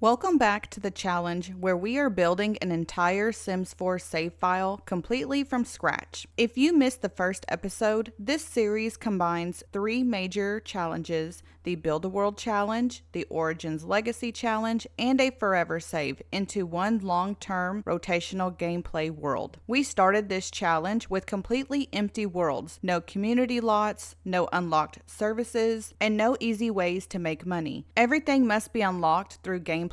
Welcome back to the challenge where we are building an entire Sims 4 save file completely from scratch. If you missed the first episode, this series combines three major challenges: the Build a World Challenge, the Origins Legacy Challenge, and a Forever Save into one long-term rotational gameplay world. We started this challenge with completely empty worlds, no community lots, no unlocked services, and no easy ways to make money. Everything must be unlocked through gameplay,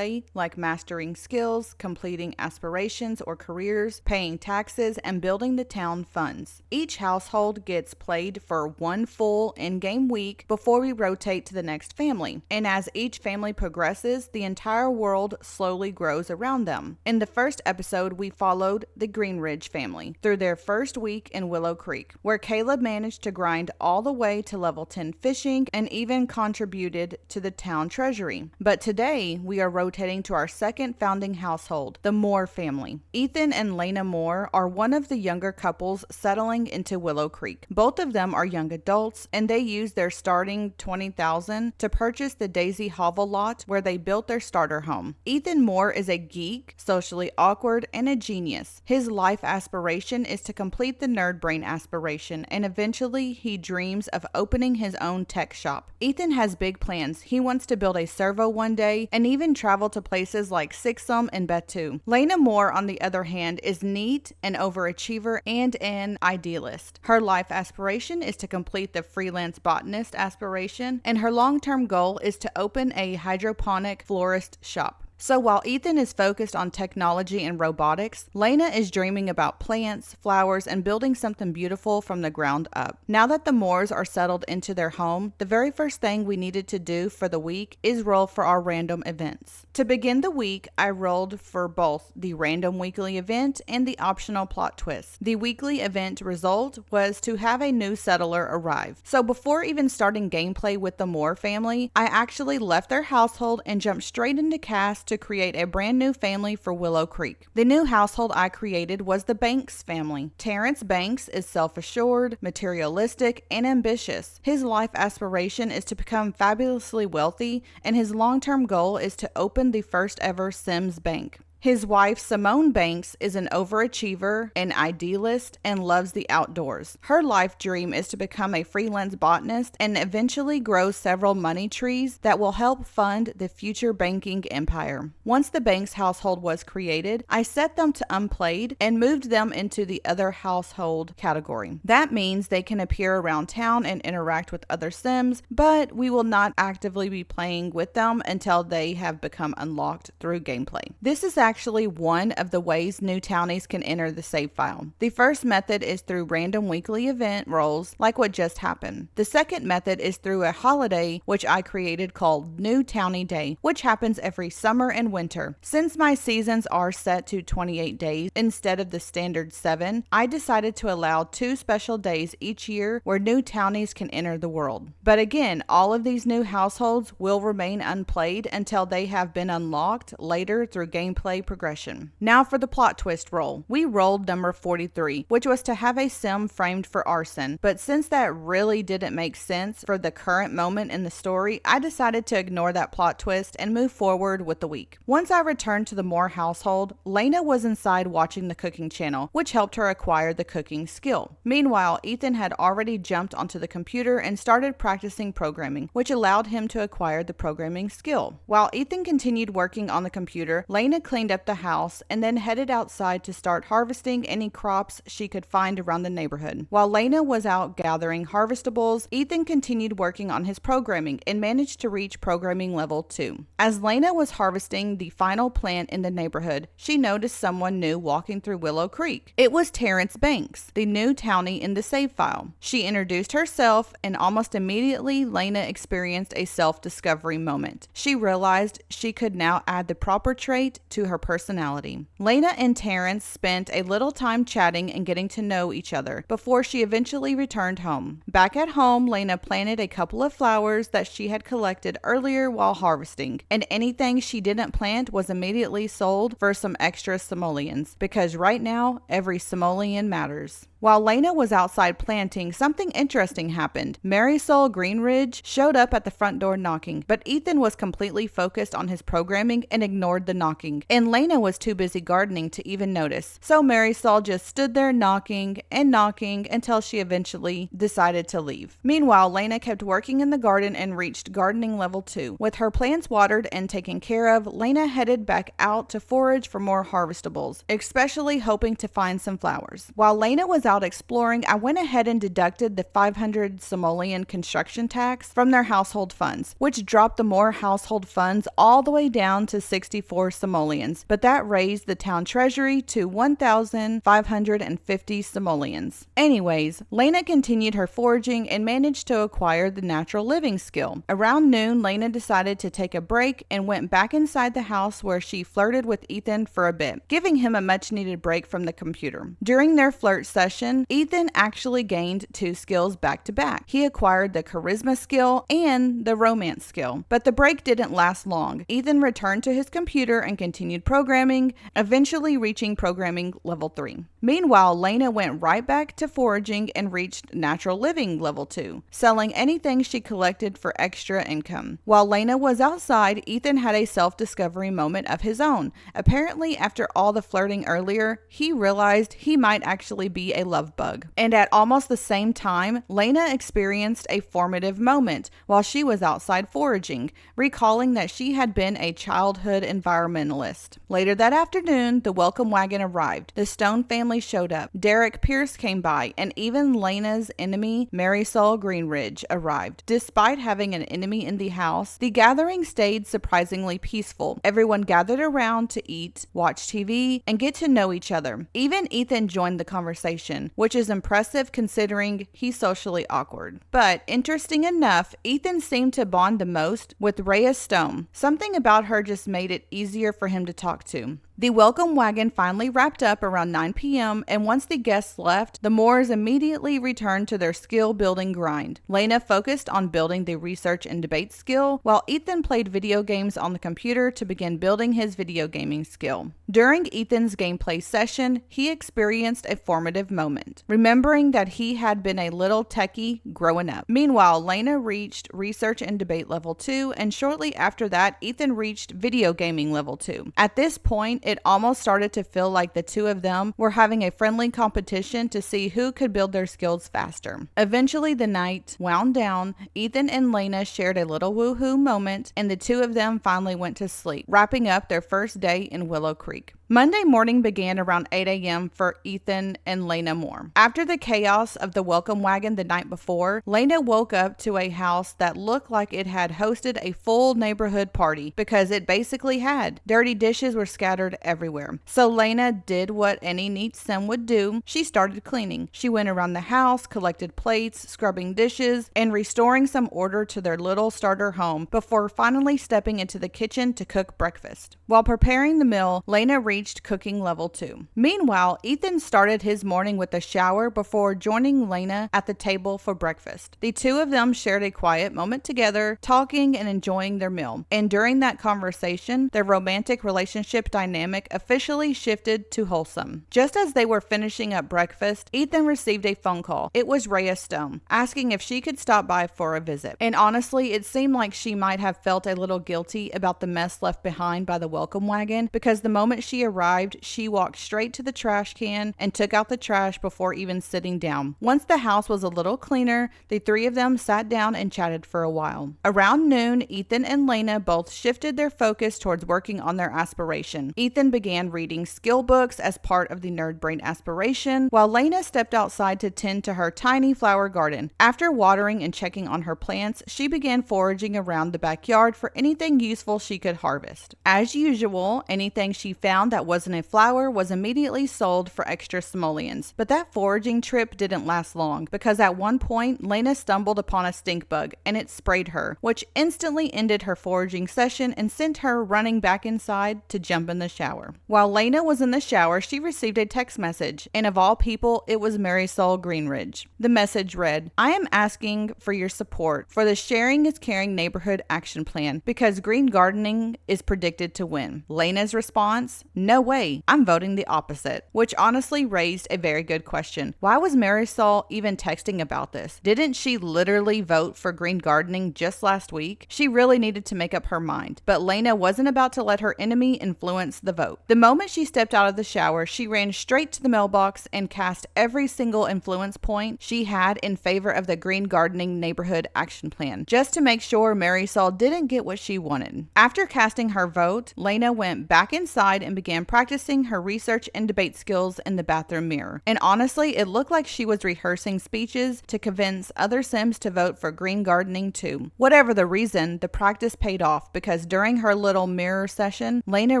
like mastering skills, completing aspirations or careers, paying taxes, and building the town funds. Each household gets played for one full in-game week before we rotate to the next family, and as each family progresses, the entire world slowly grows around them. In the first episode, we followed the Greenridge family through their first week in Willow Creek, where Caleb managed to grind all the way to level 10 fishing and even contributed to the Town Treasury. But today, we are rotating to our second founding household, the Moore family. Ethan and Lena Moore are one of the younger couples settling into Willow Creek. Both of them are young adults, and they used their starting $20,000 to purchase the Daisy Hovel lot where they built their starter home. Ethan Moore is a geek, socially awkward, and a genius. His life aspiration is to complete the nerd brain aspiration, and eventually he dreams of opening his own tech shop. Ethan has big plans. He wants to build a servo one day and even travel to places like Sixum and Batu. Lena Moore, on the other hand, is neat, an overachiever, and an idealist. Her life aspiration is to complete the freelance botanist aspiration, and her long-term goal is to open a hydroponic florist shop. So while Ethan is focused on technology and robotics, Lena is dreaming about plants, flowers, and building something beautiful from the ground up. Now that the Moores are settled into their home, the very first thing we needed to do for the week is roll for our random events. To begin the week, I rolled for both the random weekly event and the optional plot twist. The weekly event result was to have a new settler arrive. So before even starting gameplay with the Moore family, I actually left their household and jumped straight into cast to create a brand new family for Willow Creek. The new household I created was the Banks family. Terrence Banks is self-assured, materialistic, and ambitious. His life aspiration is to become fabulously wealthy, and his long-term goal is to open the first ever Sims bank. His wife, Simone Banks, is an overachiever, an idealist, and loves the outdoors. Her life dream is to become a freelance botanist and eventually grow several money trees that will help fund the future banking empire. Once the Banks household was created, I set them to unplayed and moved them into the other household category. That means they can appear around town and interact with other Sims, but we will not actively be playing with them until they have become unlocked through gameplay. This is actually one of the ways new townies can enter the save file. The first method is through random weekly event rolls, like what just happened. The second method is through a holiday, which I created called New Townie Day, which happens every summer and winter. Since my seasons are set to 28 days instead of the standard 7, I decided to allow 2 special days each year where new townies can enter the world. But again, all of these new households will remain unplayed until they have been unlocked later through gameplay progression. Now for the plot twist roll. We rolled number 43, which was to have a sim framed for arson, but since that really didn't make sense for the current moment in the story, I decided to ignore that plot twist and move forward with the week. Once I returned to the Moore household, Lena was inside watching the cooking channel, which helped her acquire the cooking skill. Meanwhile, Ethan had already jumped onto the computer and started practicing programming, which allowed him to acquire the programming skill. While Ethan continued working on the computer, Lena cleaned up the house and then headed outside to start harvesting any crops she could find around the neighborhood. While Lena was out gathering harvestables, Ethan continued working on his programming and managed to reach programming level 2. As Lena was harvesting the final plant in the neighborhood, she noticed someone new walking through Willow Creek. It was Terrence Banks, the new townie in the save file. She introduced herself, and almost immediately Lena experienced a self-discovery moment. She realized she could now add the proper trait to her her personality. Lena and Terrence spent a little time chatting and getting to know each other before she eventually returned home. Back at home, Lena planted a couple of flowers that she had collected earlier while harvesting, and anything she didn't plant was immediately sold for some extra simoleons, because right now, every simoleon matters. While Lena was outside planting, something interesting happened. Marisol Greenridge showed up at the front door knocking, but Ethan was completely focused on his programming and ignored the knocking, and Lena was too busy gardening to even notice. So Marisol just stood there knocking until she eventually decided to leave. Meanwhile, Lena kept working in the garden and reached gardening level 2. With her plants watered and taken care of, Lena headed back out to forage for more harvestables, especially hoping to find some flowers. While Lena was out exploring, I went ahead and deducted the 500 simoleon construction tax from their household funds, which dropped the Moore household funds all the way down to 64 simoleons, but that raised the town treasury to 1,550 simoleons. Anyways, Lena continued her foraging and managed to acquire the natural living skill. Around noon, Lena decided to take a break and went back inside the house where she flirted with Ethan for a bit, giving him a much needed break from the computer. During their flirt session, Ethan actually gained 2 skills back to back. He acquired the charisma skill and the romance skill, but the break didn't last long. Ethan returned to his computer and continued programming, eventually reaching programming level 3. Meanwhile, Lena went right back to foraging and reached natural living level 2, selling anything she collected for extra income. While Lena was outside, Ethan had a self-discovery moment of his own. Apparently, after all the flirting earlier, he realized he might actually be a love bug. And at almost the same time, Lena experienced a formative moment while she was outside foraging, recalling that she had been a childhood environmentalist. Later that afternoon, the welcome wagon arrived. The Stone family showed up. Derek Pierce came by, and even Lena's enemy, Marisol Greenridge, arrived. Despite having an enemy in the house, the gathering stayed surprisingly peaceful. Everyone gathered around to eat, watch TV, and get to know each other. Even Ethan joined the conversation, which is impressive considering he's socially awkward. But interesting enough, Ethan seemed to bond the most with Rhea Stone. Something about her just made it easier for him to talk to. The welcome wagon finally wrapped up around 9 p.m., and once the guests left, the Moores immediately returned to their skill-building grind. Lena focused on building the research and debate skill, while Ethan played video games on the computer to begin building his video gaming skill. During Ethan's gameplay session, he experienced a formative moment, remembering that he had been a little techie growing up. Meanwhile, Lena reached research and debate level 2, and shortly after that, Ethan reached video gaming level 2. At this point, it almost started to feel like the two of them were having a friendly competition to see who could build their skills faster. Eventually, the night wound down. Ethan and Lena shared a little woohoo moment, and the two of them finally went to sleep, wrapping up their first day in Willow Creek. Monday morning began around 8 a.m. for Ethan and Lena Moore. After the chaos of the welcome wagon the night before, Lena woke up to a house that looked like it had hosted a full neighborhood party, because it basically had. Dirty dishes were scattered everywhere. So Lena did what any neat sim would do. She started cleaning. She went around the house, collected plates, scrubbing dishes, and restoring some order to their little starter home before finally stepping into the kitchen to cook breakfast. While preparing the meal, Lena reached cooking level 2. Meanwhile, Ethan started his morning with a shower before joining Lena at the table for breakfast. The two of them shared a quiet moment together, talking and enjoying their meal. And during that conversation, their romantic relationship dynamic officially shifted to wholesome. Just as they were finishing up breakfast, Ethan received a phone call. It was Rhea Stone, asking if she could stop by for a visit. And honestly, it seemed like she might have felt a little guilty about the mess left behind by the welcome wagon, because the moment she arrived, she walked straight to the trash can and took out the trash before even sitting down. Once the house was a little cleaner, the three of them sat down and chatted for a while. Around noon, Ethan and Lena both shifted their focus towards working on their aspiration. Ethan began reading skill books as part of the Nerd Brain aspiration, while Lena stepped outside to tend to her tiny flower garden. After watering and checking on her plants, she began foraging around the backyard for anything useful she could harvest. As usual, anything she found that wasn't a flower was immediately sold for extra simoleons. But that foraging trip didn't last long, because at one point, Lena stumbled upon a stink bug and it sprayed her, which instantly ended her foraging session and sent her running back inside to jump in the shower. While Lena was in the shower, she received a text message, and of all people, it was Marisol Greenridge. The message read, "I am asking for your support for the Sharing is Caring Neighborhood Action Plan because green gardening is predicted to win." Lena's response, "No way, I'm voting the opposite," which honestly raised a very good question. Why was Marisol even texting about this? Didn't she literally vote for green gardening just last week? She really needed to make up her mind, but Lena wasn't about to let her enemy influence the vote. The moment she stepped out of the shower, she ran straight to the mailbox and cast every single influence point she had in favor of the Green Gardening Neighborhood Action Plan, just to make sure Marisol didn't get what she wanted. After casting her vote, Lena went back inside and began practicing her research and debate skills in the bathroom mirror. And honestly, it looked like she was rehearsing speeches to convince other Sims to vote for green gardening too. Whatever the reason, the practice paid off, because during her little mirror session, Lena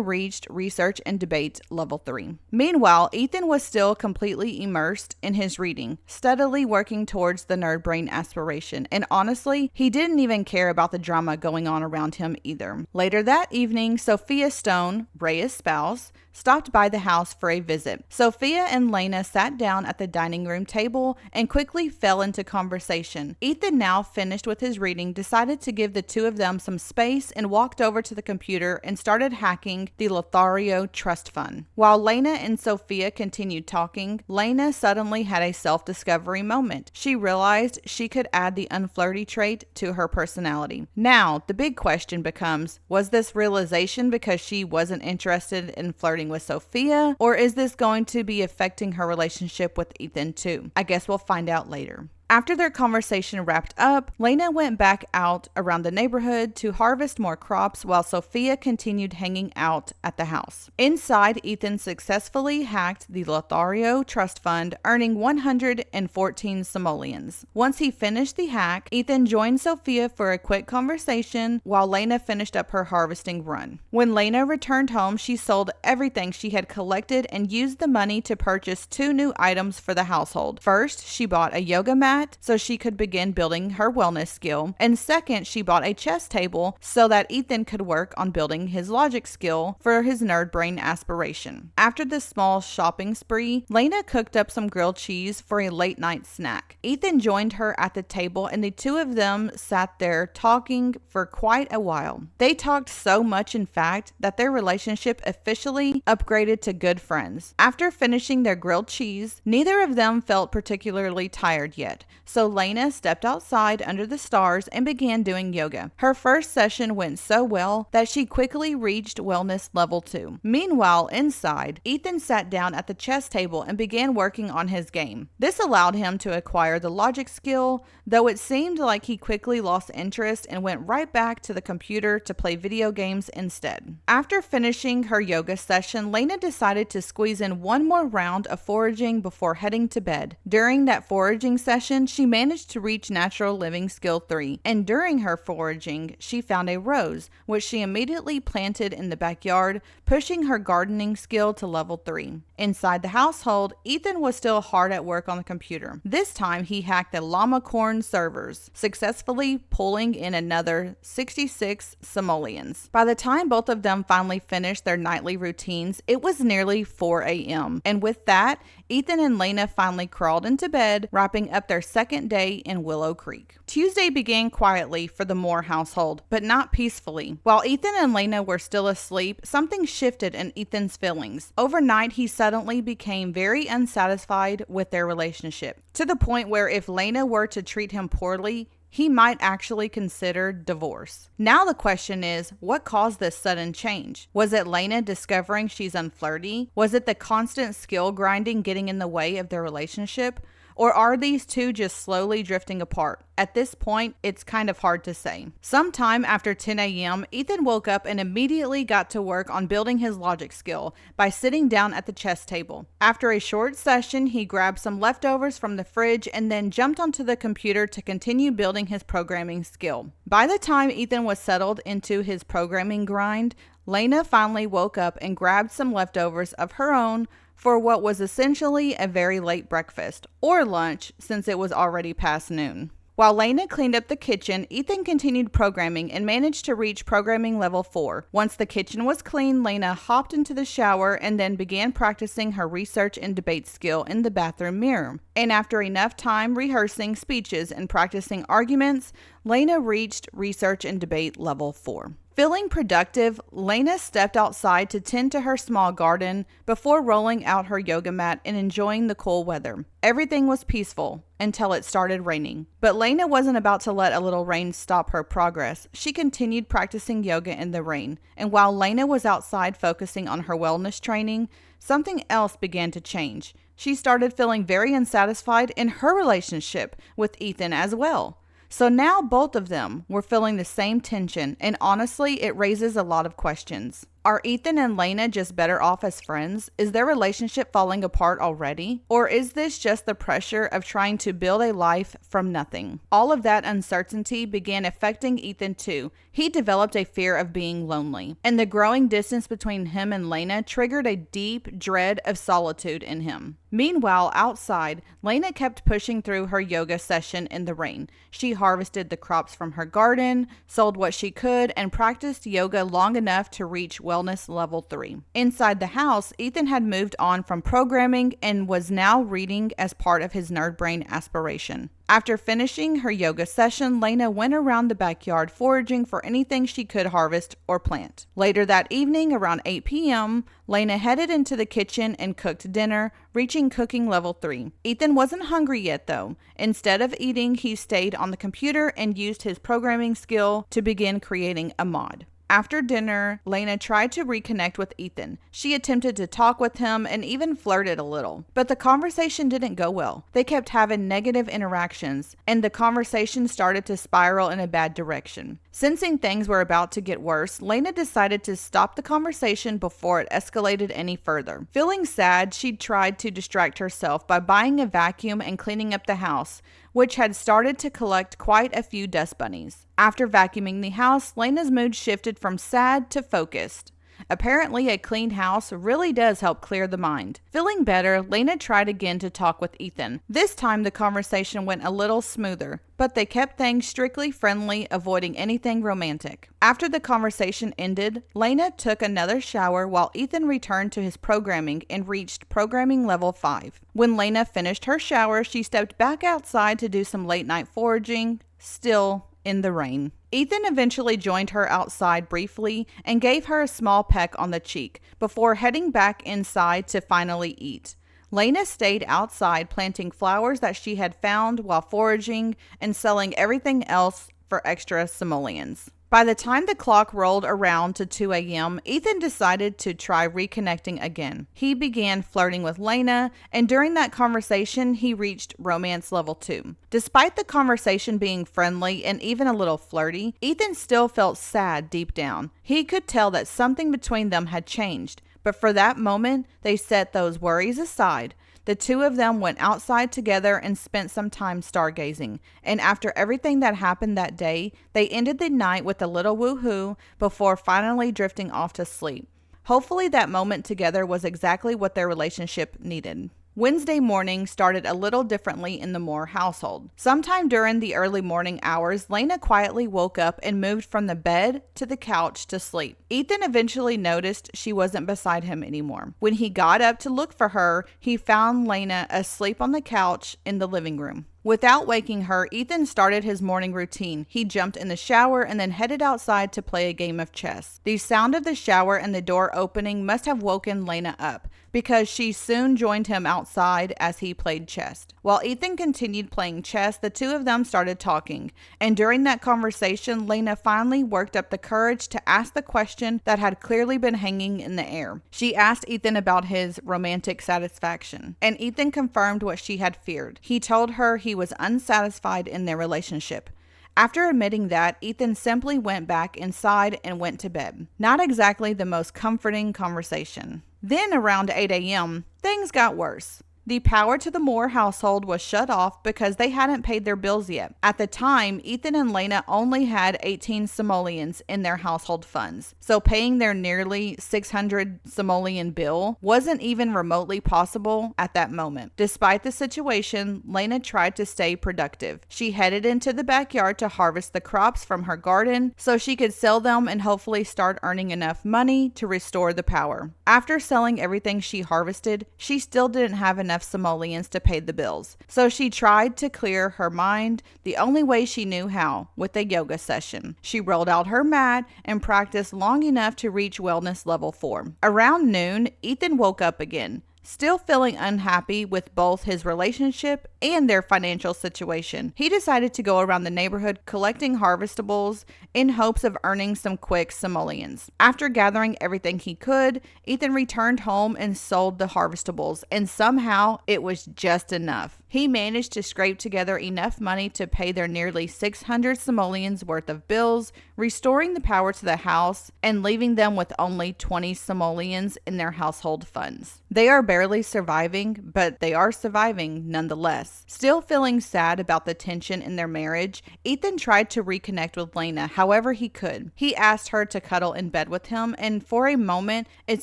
reached research and debate level 3. Meanwhile, Ethan was still completely immersed in his reading, steadily working towards the nerd brain aspiration, and honestly, he didn't even care about the drama going on around him either. Later that evening, Sophia Stone, Rhea's spouse, stopped by the house for a visit. Sophia and Lena sat down at the dining room table and quickly fell into conversation. Ethan, now finished with his reading, decided to give the two of them some space and walked over to the computer and started hacking the Lothario Trust Fund. While Lena and Sophia continued talking, Lena suddenly had a self-discovery moment. She realized she could add the unflirty trait to her personality. Now, the big question becomes, was this realization because she wasn't interested in flirting with Sophia, or is this going to be affecting her relationship with Ethan too? I guess we'll find out later. After their conversation wrapped up, Lena went back out around the neighborhood to harvest more crops while Sophia continued hanging out at the house. Inside, Ethan successfully hacked the Lothario Trust Fund, earning 114 simoleons. Once he finished the hack, Ethan joined Sophia for a quick conversation while Lena finished up her harvesting run. When Lena returned home, she sold everything she had collected and used the money to purchase 2 new items for the household. First, she bought a yoga mat so she could begin building her wellness skill. And second, she bought a chess table so that Ethan could work on building his logic skill for his nerd brain aspiration. After this small shopping spree, Lena cooked up some grilled cheese for a late night snack. Ethan joined her at the table and the two of them sat there talking for quite a while. They talked so much, in fact, that their relationship officially upgraded to good friends. After finishing their grilled cheese, neither of them felt particularly tired yet. So Lena stepped outside under the stars and began doing yoga. Her first session went so well that she quickly reached wellness level 2. Meanwhile, inside, Ethan sat down at the chess table and began working on his game. This allowed him to acquire the logic skill, though it seemed like he quickly lost interest and went right back to the computer to play video games instead. After finishing her yoga session, Lena decided to squeeze in one more round of foraging before heading to bed. During that foraging session, she managed to reach Natural Living Skill 3, and during her foraging, she found a rose, which she immediately planted in the backyard, pushing her gardening skill to level 3. Inside the household, Ethan was still hard at work on the computer. This time, he hacked the llama corn servers, successfully pulling in another 66 simoleons. By the time both of them finally finished their nightly routines, it was nearly 4 a.m. And with that, Ethan and Lena finally crawled into bed, wrapping up their second day in Willow Creek. Tuesday began quietly for the Moore household, but not peacefully. While Ethan and Lena were still asleep, something shifted in Ethan's feelings. Overnight, he suddenly became very unsatisfied with their relationship, to the point where if Lena were to treat him poorly, he might actually consider divorce. Now the question is, what caused this sudden change? Was it Lena discovering she's unflirty? Was it the constant skill grinding getting in the way of their relationship? Or are these two just slowly drifting apart? At this point, it's kind of hard to say. Sometime after 10 a.m., Ethan woke up and immediately got to work on building his logic skill by sitting down at the chess table. After a short session, he grabbed some leftovers from the fridge and then jumped onto the computer to continue building his programming skill. By the time Ethan was settled into his programming grind, Lena finally woke up and grabbed some leftovers of her own for what was essentially a very late breakfast, or lunch, since it was already past noon. While Lena cleaned up the kitchen, Ethan continued programming and managed to reach programming level 4. Once the kitchen was clean, Lena hopped into the shower and then began practicing her research and debate skill in the bathroom mirror. And after enough time rehearsing speeches and practicing arguments, Lena reached research and debate level 4. Feeling productive, Lena stepped outside to tend to her small garden before rolling out her yoga mat and enjoying the cool weather. Everything was peaceful until it started raining. But Lena wasn't about to let a little rain stop her progress. She continued practicing yoga in the rain. And while Lena was outside focusing on her wellness training, something else began to change. She started feeling very unsatisfied in her relationship with Ethan as well. So now both of them were feeling the same tension, and honestly, it raises a lot of questions. Are Ethan and Lena just better off as friends? Is their relationship falling apart already? Or is this just the pressure of trying to build a life from nothing? All of that uncertainty began affecting Ethan too. He developed a fear of being lonely, and the growing distance between him and Lena triggered a deep dread of solitude in him. Meanwhile, outside, Lena kept pushing through her yoga session in the rain. She harvested the crops from her garden, sold what she could, and practiced yoga long enough to reach wellness level 3. Inside the house, Ethan had moved on from programming and was now reading as part of his nerd brain aspiration. After finishing her yoga session, Lena went around the backyard foraging for anything she could harvest or plant. Later that evening, around 8 p.m., Lena headed into the kitchen and cooked dinner, reaching cooking level 3. Ethan wasn't hungry yet, though. Instead of eating, he stayed on the computer and used his programming skill to begin creating a mod. After dinner, Lena tried to reconnect with Ethan. She attempted to talk with him and even flirted a little, but the conversation didn't go well. They kept having negative interactions, and the conversation started to spiral in a bad direction. Sensing things were about to get worse, Lena decided to stop the conversation before it escalated any further. Feeling sad, she tried to distract herself by buying a vacuum and cleaning up the house, which had started to collect quite a few dust bunnies. After vacuuming the house, Lena's mood shifted from sad to focused. Apparently, a clean house really does help clear the mind. Feeling better, Lena tried again to talk with Ethan. This time, the conversation went a little smoother, but they kept things strictly friendly, avoiding anything romantic. After the conversation ended, Lena took another shower while Ethan returned to his programming and reached programming level 5. When Lena finished her shower, she stepped back outside to do some late-night foraging, still in the rain. Ethan eventually joined her outside briefly and gave her a small peck on the cheek before heading back inside to finally eat. Lena stayed outside planting flowers that she had found while foraging and selling everything else for extra simoleons. By the time the clock rolled around to 2 a.m., Ethan decided to try reconnecting again. He began flirting with Lena, and during that conversation, he reached romance level 2. Despite the conversation being friendly and even a little flirty, Ethan still felt sad deep down. He could tell that something between them had changed, but for that moment, they set those worries aside. The two of them went outside together and spent some time stargazing. And after everything that happened that day, they ended the night with a little woohoo before finally drifting off to sleep. Hopefully that moment together was exactly what their relationship needed. Wednesday morning started a little differently in the Moore household. Sometime during the early morning hours, Lena quietly woke up and moved from the bed to the couch to sleep. Ethan eventually noticed she wasn't beside him anymore. When he got up to look for her, he found Lena asleep on the couch in the living room. Without waking her, Ethan started his morning routine. He jumped in the shower and then headed outside to play a game of chess. The sound of the shower and the door opening must have woken Lena up, because she soon joined him outside as he played chess. While Ethan continued playing chess, the two of them started talking, and during that conversation, Lena finally worked up the courage to ask the question that had clearly been hanging in the air. She asked Ethan about his romantic satisfaction, and Ethan confirmed what she had feared. He told her he was unsatisfied in their relationship. After admitting that, Ethan simply went back inside and went to bed. Not exactly the most comforting conversation. Then around 8 a.m., things got worse. The power to the Moore household was shut off because they hadn't paid their bills yet. At the time, Ethan and Lena only had 18 simoleons in their household funds, so paying their nearly 600 simoleon bill wasn't even remotely possible at that moment. Despite the situation, Lena tried to stay productive. She headed into the backyard to harvest the crops from her garden so she could sell them and hopefully start earning enough money to restore the power. After selling everything she harvested, she still didn't have enough simoleons to pay the bills, so she tried to clear her mind the only way she knew how, with a yoga session. She rolled out her mat and practiced long enough to reach wellness level 4. Around noon, Ethan woke up again, still feeling unhappy with both his relationship and their financial situation. He decided to go around the neighborhood collecting harvestables in hopes of earning some quick simoleons. After gathering everything he could, Ethan returned home and sold the harvestables, and somehow it was just enough. He managed to scrape together enough money to pay their nearly 600 simoleons worth of bills, restoring the power to the house and leaving them with only 20 simoleons in their household funds. They are barely surviving, but they are surviving nonetheless. Still feeling sad about the tension in their marriage, Ethan tried to reconnect with Lena however he could. He asked her to cuddle in bed with him, and for a moment, it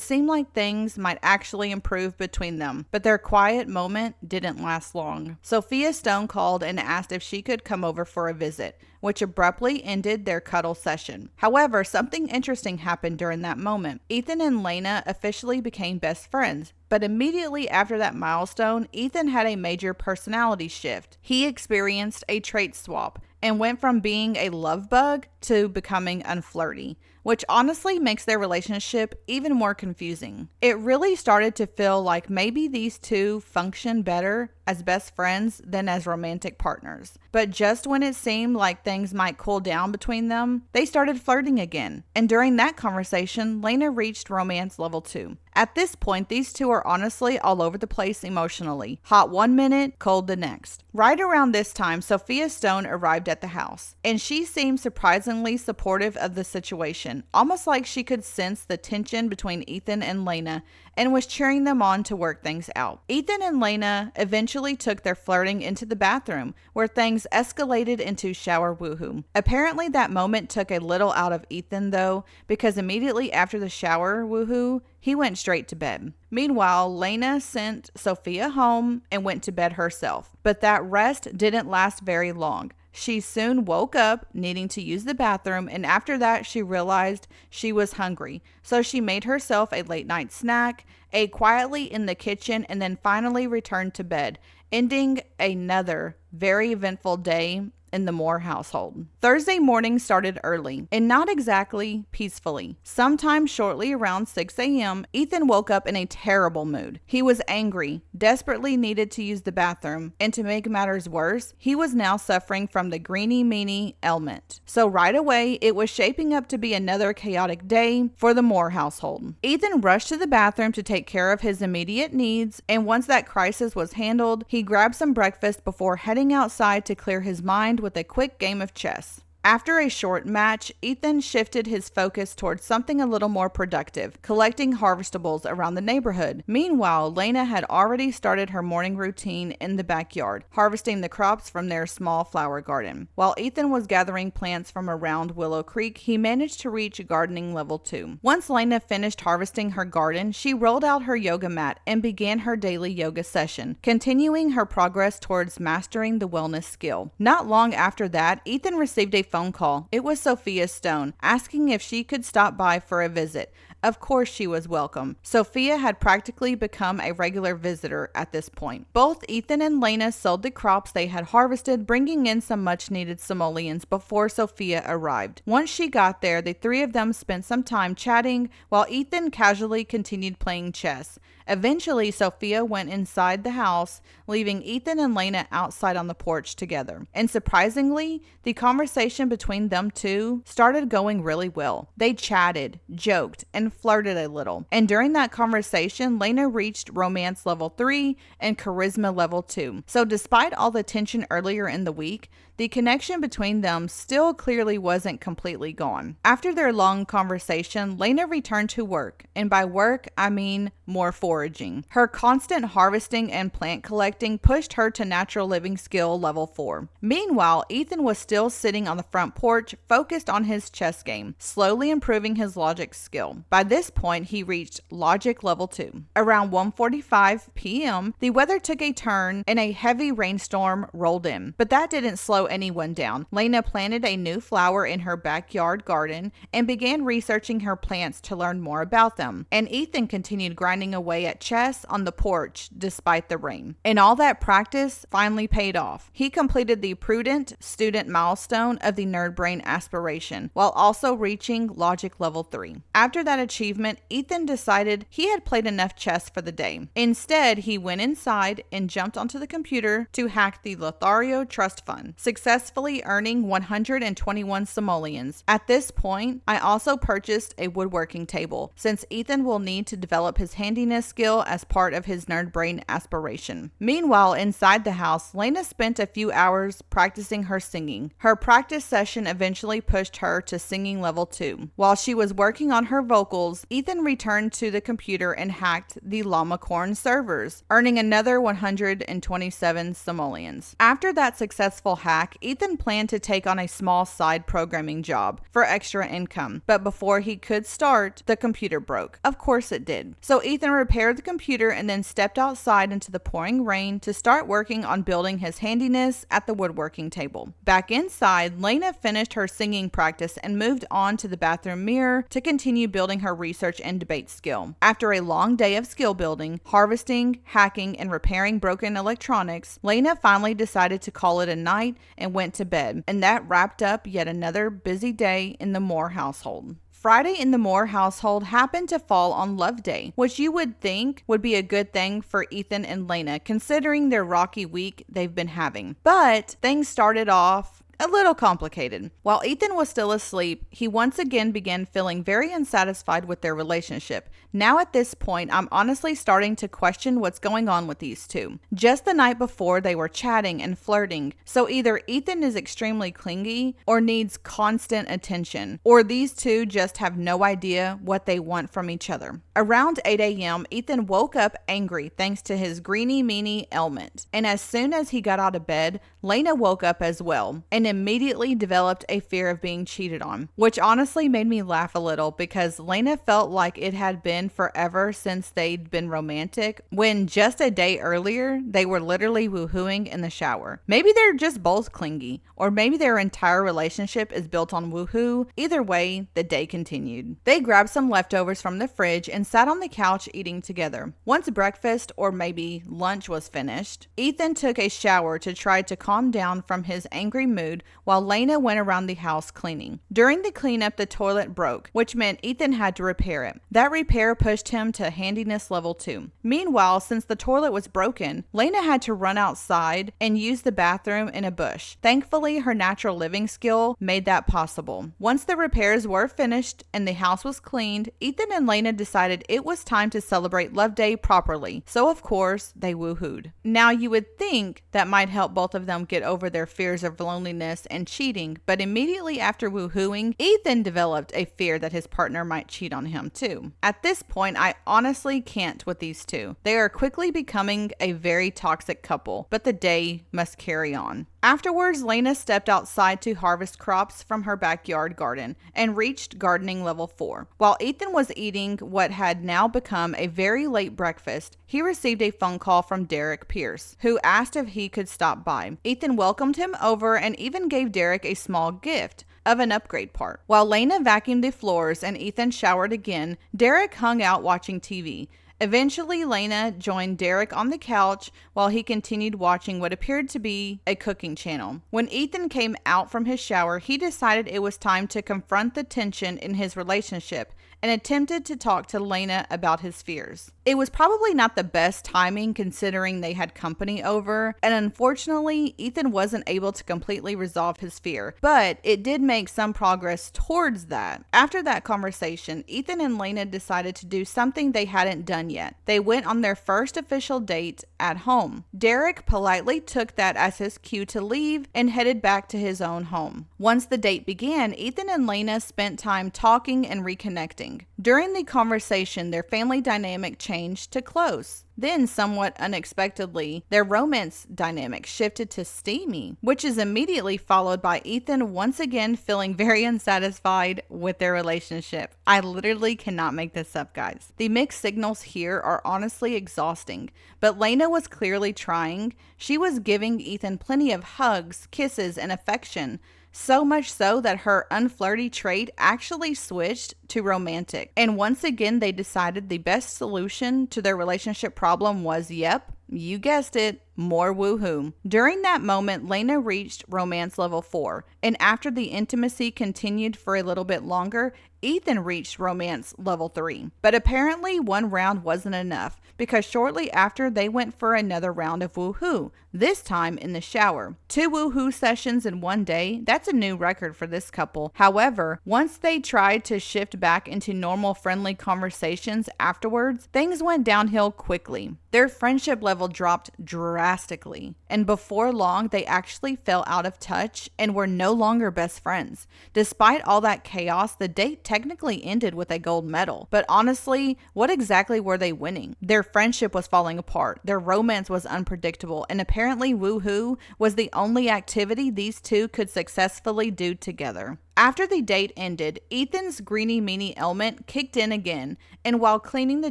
seemed like things might actually improve between them, but their quiet moment didn't last long. Sophia Stone called and asked if she could come over for a visit, which abruptly ended their cuddle session. However, something interesting happened during that moment. Ethan and Lena officially became best friends, but immediately after that milestone, Ethan had a major personality shift. He experienced a trait swap and went from being a love bug to becoming unflirty, which honestly makes their relationship even more confusing. It really started to feel like maybe these two function better as best friends than as romantic partners. But just when it seemed like things might cool down between them, they started flirting again. And during that conversation, Lena reached romance level 2. At this point, these two are honestly all over the place emotionally. Hot one minute, cold the next. Right around this time, Sophia Stone arrived at the house, and she seemed surprisingly supportive of the situation, almost like she could sense the tension between Ethan and Lena and was cheering them on to work things out. Ethan and Lena eventually took their flirting into the bathroom, where things escalated into shower woohoo. Apparently that moment took a little out of Ethan though, because immediately after the shower woohoo, he went straight to bed. Meanwhile, Lena sent Sophia home and went to bed herself, but that rest didn't last very long. She soon woke up needing to use the bathroom, and after that she realized she was hungry. So she made herself a late night snack, ate quietly in the kitchen, and then finally returned to bed, ending another very eventful day in the Moore household. Thursday morning started early and not exactly peacefully. Sometime shortly around 6 a.m., Ethan woke up in a terrible mood. He was angry, desperately needed to use the bathroom, and to make matters worse, he was now suffering from the greeny-meeny ailment. So right away, it was shaping up to be another chaotic day for the Moore household. Ethan rushed to the bathroom to take care of his immediate needs, and once that crisis was handled, he grabbed some breakfast before heading outside to clear his mind with a quick game of chess. After a short match, Ethan shifted his focus towards something a little more productive, collecting harvestables around the neighborhood. Meanwhile, Lena had already started her morning routine in the backyard, harvesting the crops from their small flower garden. While Ethan was gathering plants from around Willow Creek, he managed to reach gardening level 2. Once Lena finished harvesting her garden, she rolled out her yoga mat and began her daily yoga session, continuing her progress towards mastering the wellness skill. Not long after that, Ethan received a phone call. It was Sophia Stone, asking if she could stop by for a visit. Of course she was welcome. Sophia had practically become a regular visitor at this point. Both Ethan and Lena sold the crops they had harvested, bringing in some much needed simoleons before Sophia arrived. Once she got there, the three of them spent some time chatting while Ethan casually continued playing chess. Eventually, Sophia went inside the house, leaving Ethan and Lena outside on the porch together. And surprisingly, the conversation between them two started going really well. They chatted, joked, and flirted a little. And during that conversation, Lena reached romance level 3 and charisma level 2. So despite all the tension earlier in the week, the connection between them still clearly wasn't completely gone. After their long conversation, Lena returned to work, and by work, I mean more foraging. Her constant harvesting and plant collecting pushed her to natural living skill level 4. Meanwhile, Ethan was still sitting on the front porch, focused on his chess game, slowly improving his logic skill. By this point, he reached logic level 2. Around 1:45 p.m., the weather took a turn and a heavy rainstorm rolled in. But that didn't slow anyone down. Lena planted a new flower in her backyard garden and began researching her plants to learn more about them. And Ethan continued grinding away at chess on the porch despite the rain. And all that practice finally paid off. He completed the prudent student milestone of the nerd brain aspiration while also reaching logic level 3. After that achievement, Ethan decided he had played enough chess for the day. Instead, he went inside and jumped onto the computer to hack the Lothario Trust Fund, successfully earning 121 simoleons. At this point, I also purchased a woodworking table, since Ethan will need to develop his handiness skill as part of his nerd brain aspiration. Meanwhile, inside the house, Lena spent a few hours practicing her singing. Her practice session eventually pushed her to singing level 2. While she was working on her vocals, Ethan returned to the computer and hacked the Llamacorn servers, earning another 127 simoleons. After that successful hack, Ethan planned to take on a small side programming job for extra income, but before he could start, the computer broke. Of course it did. So Ethan repaired the computer and then stepped outside into the pouring rain to start working on building his handiness at the woodworking table. Back inside, Lena finished her singing practice and moved on to the bathroom mirror to continue building her research and debate skill. After a long day of skill building, harvesting, hacking, and repairing broken electronics, Lena finally decided to call it a night and went to bed, and that wrapped up yet another busy day in the Moore household. Friday in the Moore household happened to fall on Love Day, which you would think would be a good thing for Ethan and Lena, considering their rocky week they've been having. But things started off a little complicated. While Ethan was still asleep, he once again began feeling very unsatisfied with their relationship. Now at this point, I'm honestly starting to question what's going on with these two. Just the night before, they were chatting and flirting, so either Ethan is extremely clingy or needs constant attention, or these two just have no idea what they want from each other. Around 8 a.m., Ethan woke up angry thanks to his greeny-meeny ailment, and as soon as he got out of bed, Lena woke up as well, and immediately developed a fear of being cheated on, which honestly made me laugh a little because Lena felt like it had been forever since they'd been romantic, when just a day earlier, they were literally woohooing in the shower. Maybe they're just both clingy, or maybe their entire relationship is built on woohoo. Either way, the day continued. They grabbed some leftovers from the fridge and sat on the couch eating together. Once breakfast, or maybe lunch, was finished, Ethan took a shower to try to calm down from his angry mood while Lena went around the house cleaning. During the cleanup, the toilet broke, which meant Ethan had to repair it. That repair pushed him to handiness level 2. Meanwhile, since the toilet was broken, Lena had to run outside and use the bathroom in a bush. Thankfully, her natural living skill made that possible. Once the repairs were finished and the house was cleaned, Ethan and Lena decided it was time to celebrate Love Day properly. So of course, they woohooed. Now you would think that might help both of them get over their fears of loneliness and cheating, but immediately after woohooing, Ethan developed a fear that his partner might cheat on him too. At this point, I honestly can't with these two. They are quickly becoming a very toxic couple, but the day must carry on. Afterwards, Lena stepped outside to harvest crops from her backyard garden and reached gardening level 4. While Ethan was eating what had now become a very late breakfast, he received a phone call from Derek Pierce, who asked if he could stop by. Ethan welcomed him over and even gave Derek a small gift of an upgrade part. While Lena vacuumed the floors and Ethan showered again, Derek hung out watching TV. Eventually, Lena joined Derek on the couch while he continued watching what appeared to be a cooking channel. When Ethan came out from his shower, he decided it was time to confront the tension in his relationship and attempted to talk to Lena about his fears. It was probably not the best timing considering they had company over, and unfortunately, Ethan wasn't able to completely resolve his fear, but it did make some progress towards that. After that conversation, Ethan and Lena decided to do something they hadn't done yet. They went on their first official date at home. Derek politely took that as his cue to leave and headed back to his own home. Once the date began, Ethan and Lena spent time talking and reconnecting. During the conversation, their family dynamic changed to close. Then, somewhat unexpectedly, their romance dynamic shifted to steamy, which is immediately followed by Ethan once again feeling very unsatisfied with their relationship. I literally cannot make this up, guys. The mixed signals here are honestly exhausting, but Lena was clearly trying. She was giving Ethan plenty of hugs, kisses, and affection. So much so that her unflirty trait actually switched to romantic. And once again, they decided the best solution to their relationship problem was, yep, you guessed it, more woohoo. During that moment, Lena reached romance level 4, and after the intimacy continued for a little bit longer, Ethan reached romance level 3. But apparently one round wasn't enough, because shortly after they went for another round of woohoo, this time in the shower. 2 woohoo sessions in one day, that's a new record for this couple. However, once they tried to shift back into normal friendly conversations afterwards, things went downhill quickly. Their friendship level dropped drastically, and before long they actually fell out of touch and were no longer best friends. Despite all that chaos, the date technically ended with a gold medal, but honestly, what exactly were they winning? Their friendship was falling apart, their romance was unpredictable, and apparently woohoo was the only activity these two could successfully do together. After the date ended, Ethan's greeny meanie element kicked in again, and while cleaning the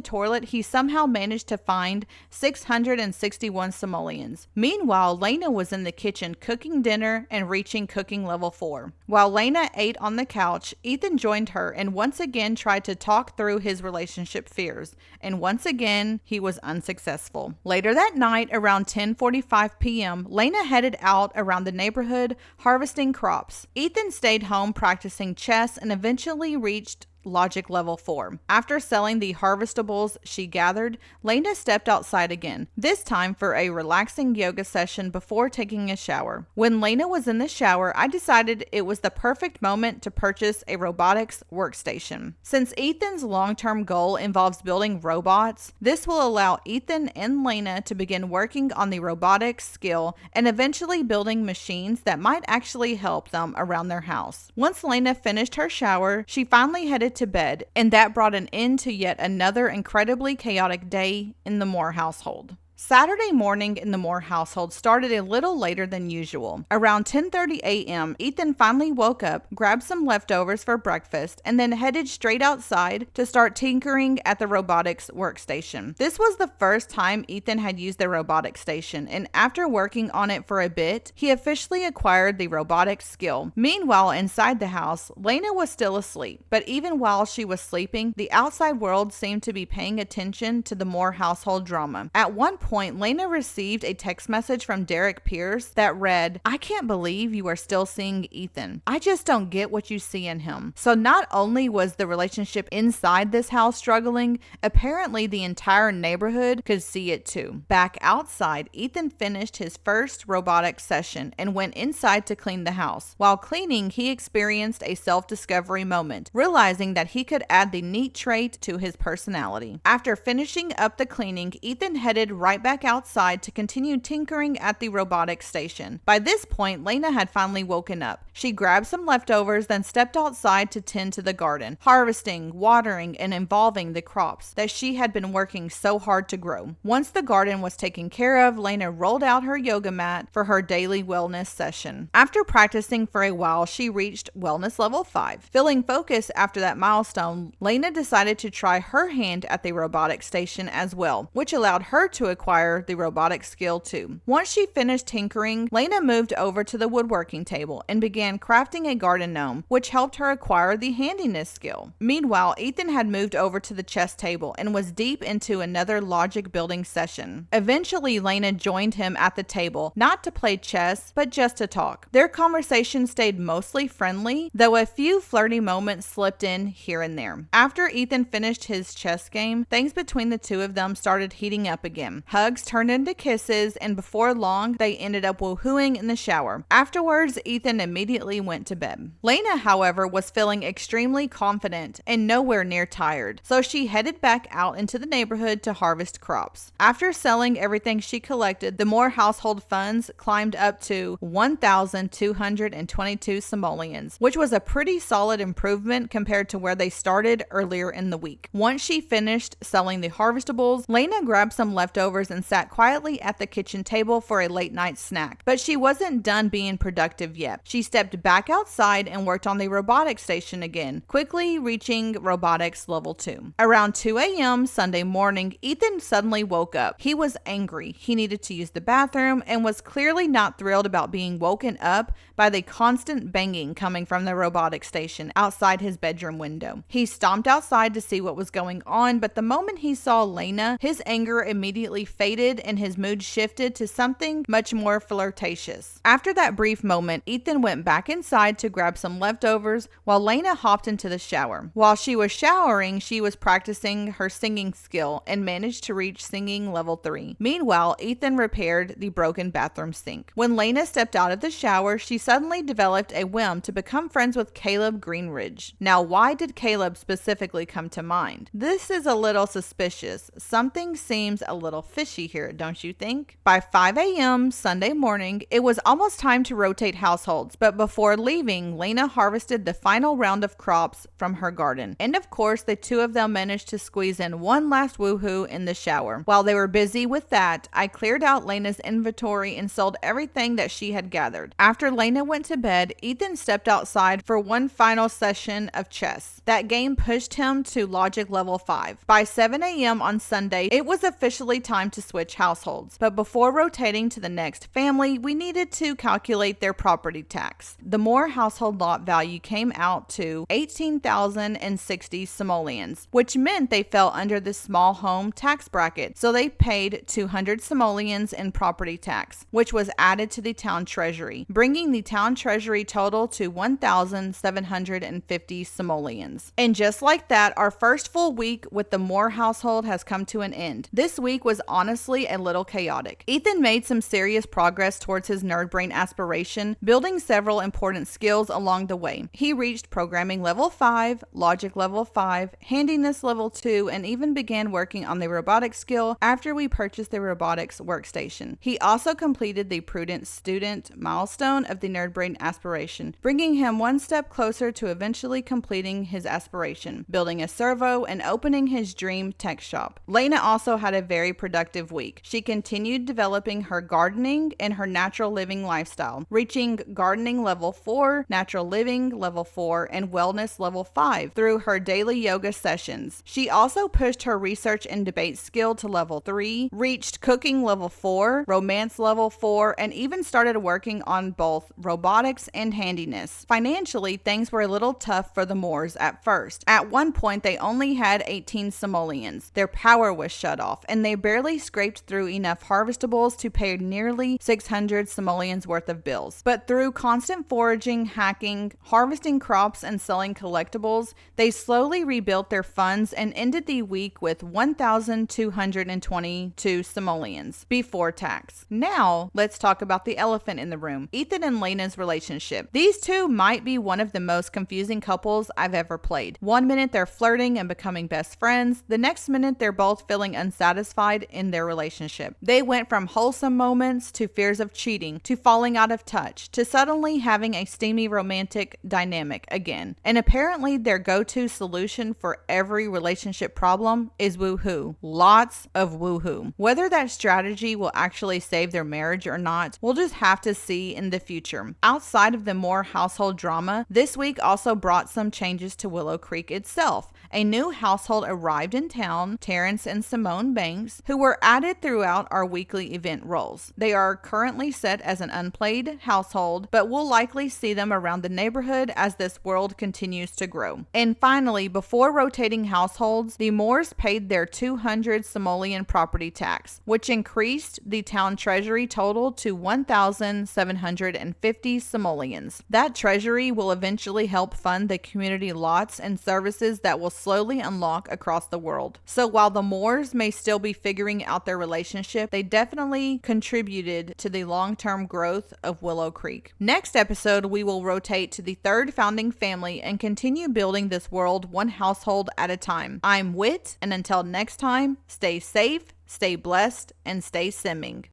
toilet, he somehow managed to find 661 simoleons. Meanwhile, Lena was in the kitchen cooking dinner and reaching cooking level 4. While Lena ate on the couch, Ethan joined her and once again tried to talk through his relationship fears, and once again, he was unsuccessful. Later that night, around 10:45 p.m., Lena headed out around the neighborhood harvesting crops. Ethan stayed home practicing chess and eventually reached logic level 4. After selling the harvestables she gathered, Lena stepped outside again, this time for a relaxing yoga session before taking a shower. When Lena was in the shower, I decided it was the perfect moment to purchase a robotics workstation. Since Ethan's long-term goal involves building robots, this will allow Ethan and Lena to begin working on the robotics skill and eventually building machines that might actually help them around their house. Once Lena finished her shower, she finally headed to bed, and that brought an end to yet another incredibly chaotic day in the Moore household. Saturday morning in the Moore household started a little later than usual. Around 10:30 a.m., Ethan finally woke up, grabbed some leftovers for breakfast, and then headed straight outside to start tinkering at the robotics workstation. This was the first time Ethan had used the robotics station, and after working on it for a bit, he officially acquired the robotics skill. Meanwhile, inside the house, Lena was still asleep, but even while she was sleeping, the outside world seemed to be paying attention to the Moore household drama. At one point, Lena received a text message from Derek Pierce that read, "I can't believe you are still seeing Ethan. I just don't get what you see in him." So not only was the relationship inside this house struggling, apparently the entire neighborhood could see it too. Back outside, Ethan finished his first robotics session and went inside to clean the house. While cleaning, he experienced a self-discovery moment, realizing that he could add the neat trait to his personality. After finishing up the cleaning, Ethan headed right back outside to continue tinkering at the robotics station. By this point, Lena had finally woken up. She grabbed some leftovers, then stepped outside to tend to the garden, harvesting, watering, and involving the crops that she had been working so hard to grow. Once the garden was taken care of, Lena rolled out her yoga mat for her daily wellness session. After practicing for a while, she reached wellness level 5. Feeling focused after that milestone, Lena decided to try her hand at the robotics station as well, which allowed her to acquire acquire the robotic skill too. Once she finished tinkering, Lena moved over to the woodworking table and began crafting a garden gnome, which helped her acquire the handiness skill. Meanwhile, Ethan had moved over to the chess table and was deep into another logic building session. Eventually, Lena joined him at the table, not to play chess, but just to talk. Their conversation stayed mostly friendly, though a few flirty moments slipped in here and there. After Ethan finished his chess game, things between the two of them started heating up again. Hugs turned into kisses, and before long, they ended up woohooing in the shower. Afterwards, Ethan immediately went to bed. Lena, however, was feeling extremely confident and nowhere near tired, so she headed back out into the neighborhood to harvest crops. After selling everything she collected, the Moore household funds climbed up to 1,222 simoleons, which was a pretty solid improvement compared to where they started earlier in the week. Once she finished selling the harvestables, Lena grabbed some leftovers and sat quietly at the kitchen table for a late night snack. But she wasn't done being productive yet. She stepped back outside and worked on the robotics station again, quickly reaching robotics level 2. Around 2 a.m. Sunday morning, Ethan suddenly woke up. He was angry. He needed to use the bathroom and was clearly not thrilled about being woken up by the constant banging coming from the robotics station outside his bedroom window. He stomped outside to see what was going on, but the moment he saw Lena, his anger immediately faded and his mood shifted to something much more flirtatious. After that brief moment, Ethan went back inside to grab some leftovers while Lena hopped into the shower. While she was showering, she was practicing her singing skill and managed to reach singing level 3. Meanwhile, Ethan repaired the broken bathroom sink. When Lena stepped out of the shower, she suddenly developed a whim to become friends with Caleb Greenridge. Now, why did Caleb specifically come to mind? This is a little suspicious. Something seems a little fishy here, don't you think? By 5 a.m. Sunday morning, it was almost time to rotate households, but before leaving, Lena harvested the final round of crops from her garden. And of course, the two of them managed to squeeze in one last woohoo in the shower. While they were busy with that, I cleared out Lena's inventory and sold everything that she had gathered. After Lena went to bed, Ethan stepped outside for one final session of chess. That game pushed him to logic level 5. By 7 a.m. on Sunday, it was officially time to switch households. But before rotating to the next family, we needed to calculate their property tax. The Moore household lot value came out to 18,060 simoleons, which meant they fell under the small home tax bracket. So they paid 200 simoleons in property tax, which was added to the town treasury, bringing the town treasury total to 1,750 simoleons. And just like that, our first full week with the Moore household has come to an end. This week was honestly a little chaotic. Ethan made some serious progress towards his nerd brain aspiration, building several important skills along the way. He reached programming level 5, logic level 5, handiness level 2, and even began working on the robotics skill after we purchased the robotics workstation. He also completed the prudent student milestone of the nerd brain aspiration, bringing him one step closer to eventually completing his aspiration, building a servo, and opening his dream tech shop. Lena also had a very productive week. She continued developing her gardening and her natural living lifestyle, reaching gardening level 4, natural living level 4, and wellness level 5 through her daily yoga sessions. She also pushed her research and debate skill to level 3, reached cooking level 4, romance level 4, and even started working on both robotics and handiness. Financially, things were a little tough for the Moores at first. At one point, they only had 18 simoleons. Their power was shut off, and they barely scraped through enough harvestables to pay nearly 600 simoleons worth of bills. But through constant foraging, hacking, harvesting crops, and selling collectibles, they slowly rebuilt their funds and ended the week with 1,222 simoleons before tax. Now, let's talk about the elephant in the room, Ethan and Lena's relationship. These two might be one of the most confusing couples I've ever played. One minute they're flirting and becoming best friends, the next minute they're both feeling unsatisfied in their relationship. They went from wholesome moments to fears of cheating, to falling out of touch, to suddenly having a steamy romantic dynamic again. And apparently their go-to solution for every relationship problem is woohoo. Lots of woohoo. Whether that strategy will actually save their marriage or not, we'll just have to see in the future. Outside of the Moore household drama, this week also brought some changes to Willow Creek itself. A new household arrived in town, Terrence and Simone Banks, who were were added throughout our weekly event roles. They are currently set as an unpaid household, but we'll likely see them around the neighborhood as this world continues to grow. And finally, before rotating households, the Moores paid their 200 simoleon property tax, which increased the town treasury total to 1,750 simoleons. That treasury will eventually help fund the community lots and services that will slowly unlock across the world. So while the Moores may still be figuring out their relationship, they definitely contributed to the long-term growth of Willow Creek. Next episode, we will rotate to the third founding family and continue building this world one household at a time. I'm Wit, and until next time, stay safe, stay blessed, and stay simming.